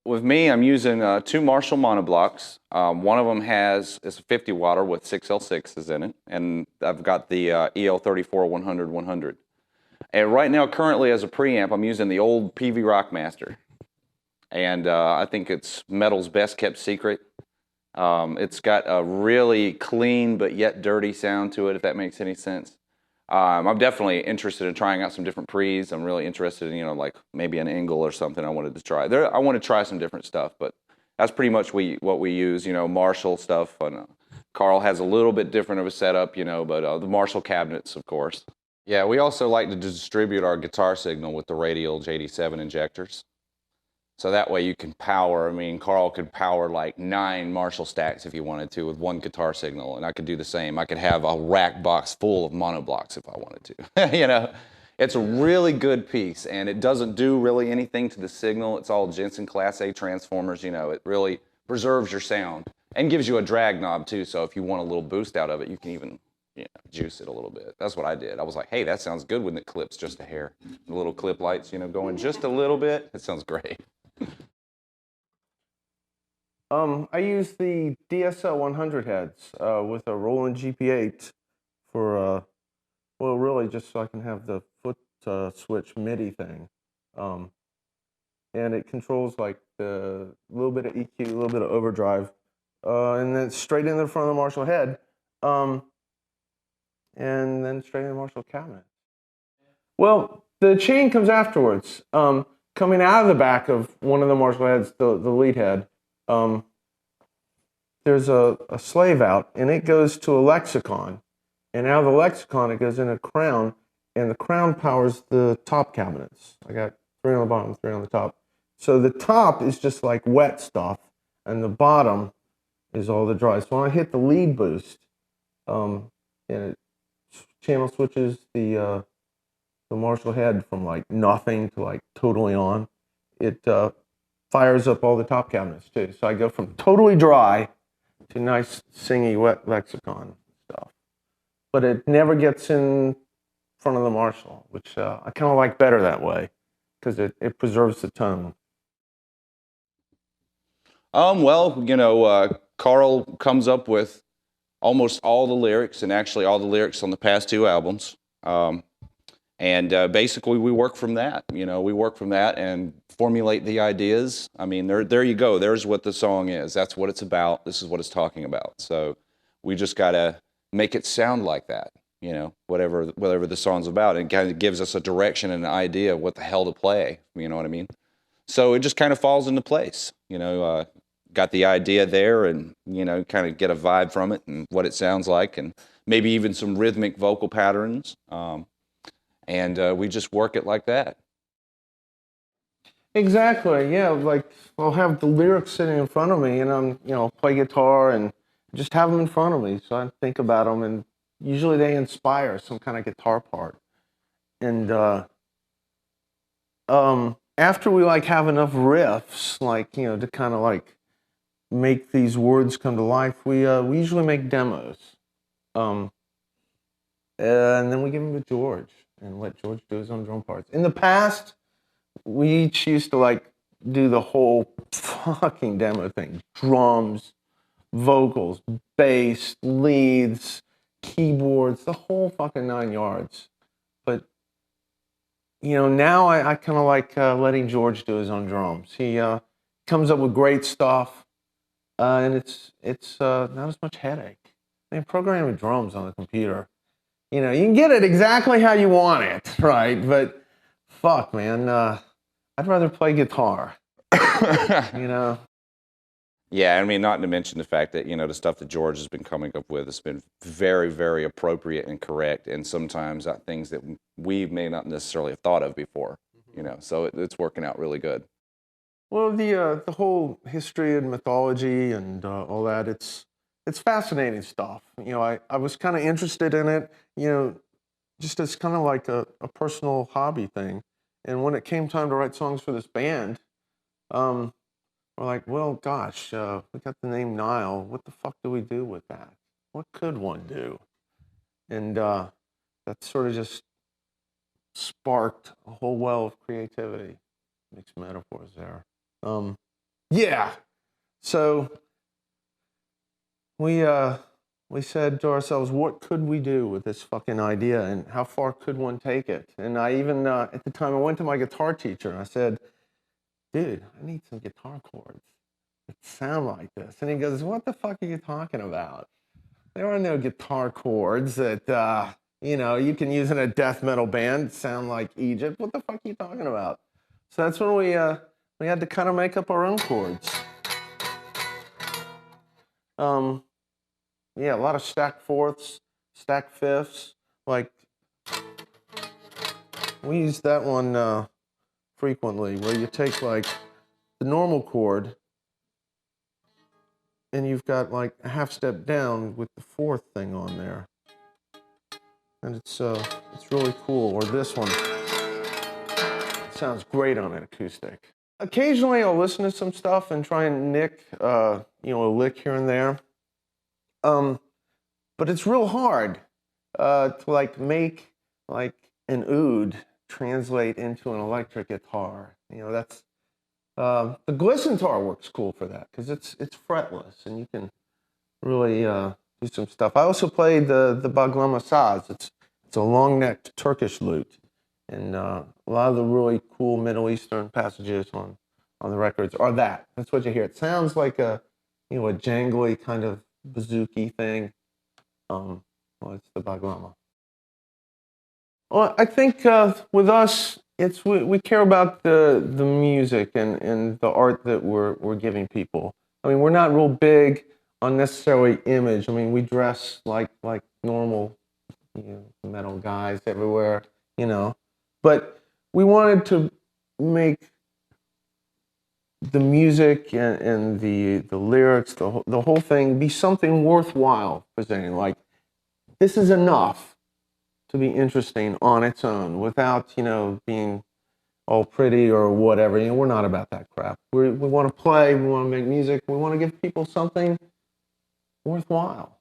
with me, I'm using two Marshall monoblocks. One of them is a 50 watter with 6L6s in it, and I've got the EL34 100. And right now, currently as a preamp, I'm using the old PV Rockmaster, and I think it's metal's best kept secret. It's got a really clean but yet dirty sound to it, if that makes any sense. I'm definitely interested in trying out some different pre's. I'm really interested in, like maybe an Engel or something I wanted to try. I want to try some different stuff, but that's pretty much what we use, Marshall stuff. And, Karl has a little bit different of a setup, but the Marshall cabinets, of course. Yeah, we also like to distribute our guitar signal with the radial J87 injectors. So that way you can power, Karl could power like 9 Marshall stacks if you wanted to with one guitar signal, and I could do the same. I could have a rack box full of monoblocks if I wanted to. It's a really good piece, and it doesn't do really anything to the signal. It's all Jensen Class A transformers, it really preserves your sound and gives you a drag knob too, so if you want a little boost out of it, you can even juice it a little bit. That's what I did. I was like, hey, that sounds good when it clips just a hair. The little clip lights, going just a little bit. It sounds great. I use the DSL 100 heads with a Roland GP8 for, well, really just so I can have the foot switch MIDI thing. And it controls like a little bit of EQ, a little bit of overdrive, and then straight in the front of the Marshall head, and then straight in the Marshall cabinet. Well, the chain comes afterwards. Coming out of the back of one of the Marshall heads, the lead head, there's a slave out, and it goes to a lexicon. And out of the lexicon, it goes in a crown, and the crown powers the top cabinets. I got 3 on the bottom, 3 on the top. So the top is just like wet stuff, and the bottom is all the dry. So when I hit the lead boost, and it channel switches the Marshall head from like nothing to like totally on, it fires up all the top cabinets too. So I go from totally dry to nice singy wet lexicon stuff. But it never gets in front of the Marshall, which I kind of like better that way because it preserves the tone. Well, Karl comes up with almost all the lyrics, and actually all the lyrics on the past 2 albums. And basically we work from that, we work from that and formulate the ideas. There you go. There's what the song is. That's what it's about. This is what it's talking about. So we just got to make it sound like that, whatever the song's about. It kind of gives us a direction and an idea of what the hell to play, you know what I mean? So it just kind of falls into place, got the idea there and, kind of get a vibe from it and what it sounds like and maybe even some rhythmic vocal patterns. And we just work it like that. Exactly, yeah. Like I'll have the lyrics sitting in front of me, and I'm, play guitar and just have them in front of me. So I think about them, and usually they inspire some kind of guitar part. And after we like have enough riffs, like to kind of like make these words come to life, we usually make demos, and then we give them to George and let George do his own drum parts. In the past, we each used to like do the whole fucking demo thing. Drums, vocals, bass, leads, keyboards, the whole fucking 9 yards. But, now I kind of like letting George do his own drums. He comes up with great stuff, and it's not as much headache. Programming drums on the computer, you can get it exactly how you want it, right? But fuck, man, I'd rather play guitar, Yeah, not to mention the fact that, the stuff that George has been coming up with has been very, very appropriate and correct, and sometimes things that we may not necessarily have thought of before, so it's working out really good. Well, the whole history and mythology and all that, it's fascinating stuff. I was kind of interested in it, just as kind of like a personal hobby thing. And when it came time to write songs for this band, we're like, well, gosh, we got the name Nile. What the fuck do we do with that? What could one do? And that sort of just sparked a whole well of creativity. Mixed metaphors there. Yeah. So we said to ourselves, what could we do with this fucking idea, and how far could one take it? And I even at the time I went to my guitar teacher and I said, dude, I need some guitar chords that sound like this. And he goes, what the fuck are you talking about? There are no guitar chords that you can use in a death metal band sound like Egypt. What the fuck are you talking about? So that's when we had to kind of make up our own chords. Yeah, a lot of stacked fourths, stacked fifths. Like, we use that one frequently, where you take like the normal chord and you've got like a half step down with the fourth thing on there, and it's really cool. Or this one, it sounds great on an acoustic. Occasionally, I'll listen to some stuff and try and nick a lick here and there. But it's real hard to like make like an oud translate into an electric guitar. That's the Glissentar works cool for that because it's fretless and you can really do some stuff. I also played the baglama saz. It's a long-necked Turkish lute, and a lot of the really cool Middle Eastern passages on the records are that. That's what you hear. It sounds like a jangly kind of bouzouki thing. Well, it's the baglama. Well, I think with us, we care about the music and the art that we're giving people. I mean, we're not real big on necessarily image. I mean, we dress like normal, metal guys everywhere, But we wanted to make the music and the lyrics, the whole thing, be something worthwhile presenting. Like, this is enough to be interesting on its own without, being all pretty or whatever. We're not about that crap. We want to play, we want to make music, we want to give people something worthwhile.